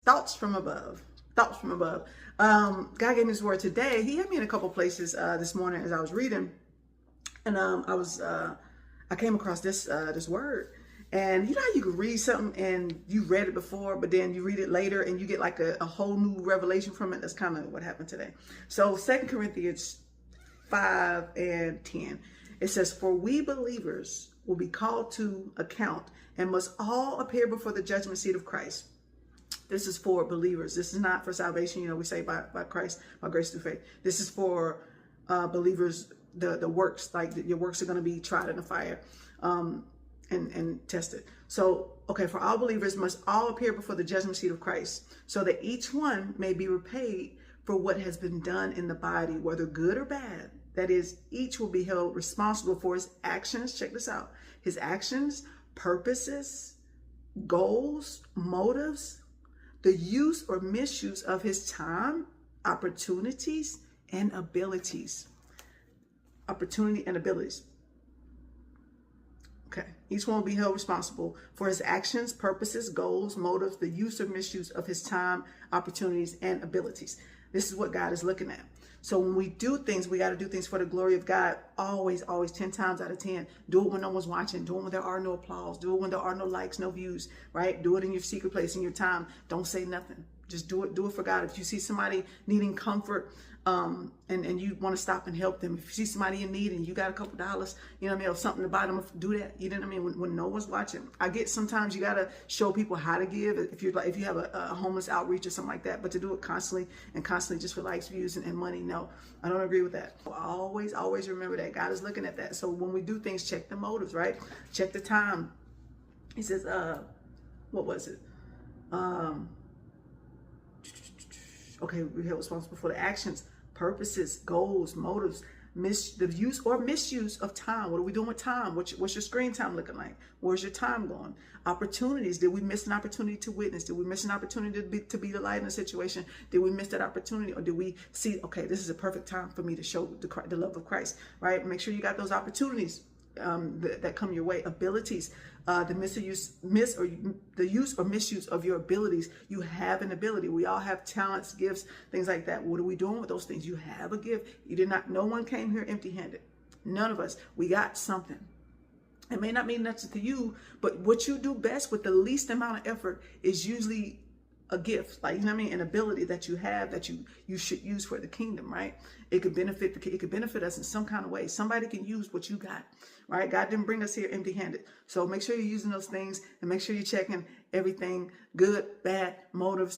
Thoughts from above. Thoughts from above. God gave me His word today. He had me in a couple places this morning as I was reading, and I came across this word. And you know how you could read something and you read it before, but then you read it later and you get like a whole new revelation from it. That's kind of what happened today. So 2 Corinthians 5 and 10, it says, "For we believers will be called to account and must all appear before the judgment seat of Christ." This is for believers. This is not for salvation. You know, we say by Christ, by grace through faith. This is for believers, the works, like your works are going to be tried in the fire. And tested. So, okay, for all believers must all appear before the judgment seat of Christ, so that each one may be repaid for what has been done in the body, whether good or bad. That is, each will be held responsible for his actions. Check this out. His actions, purposes, goals, motives, the use or misuse of his time, opportunities, and abilities. Opportunity and abilities. Okay. Each one will be held responsible for his actions, purposes, goals, motives, the use or misuse of his time, opportunities, and abilities. This is what God is looking at. So when we do things, we got to do things for the glory of God. Always, 10 times out of 10. Do it when no one's watching. Do it when there are no applause. Do it when there are no likes, no views, right? Do it in your secret place, in your time. Don't say nothing. Just do it. Do it for God. If you see somebody needing comfort, and you want to stop and help them. If you see somebody in need and you got a couple dollars, you know what I mean, or something to buy them, do that. You know what I mean? When no one's watching. I get sometimes you got to show people how to give if you have a homeless outreach or something like that, but to do it constantly just for likes, views, and money, no, I don't agree with that. Always remember that God is looking at that. So when we do things, check the motives, right? Check the time. He says, what was it? Okay, we held responsible for the actions, purposes, goals, motives, the use or misuse of time. What are we doing with time? What's your screen time looking like? Where's your time going? Opportunities. Did we miss an opportunity to witness? Did we miss an opportunity to be the light in a situation? Did we miss that opportunity? Or did we see, okay, this is a perfect time for me to show the love of Christ, right? Make sure you got those opportunities that come your way. Abilities, the use or misuse of your abilities. You have an ability. We all have talents, gifts, things like that. What are we doing with those things? You have a gift. No one came here empty-handed. None of us. We got something. It may not mean nothing to you, but what you do best with the least amount of effort is usually a gift, like, you know what I mean, an ability that you have that you should use for the kingdom, right? It could benefit us in some kind of way. Somebody can use what you got, right? God didn't bring us here empty-handed. So make sure you're using those things and make sure you're checking everything, good, bad, motives,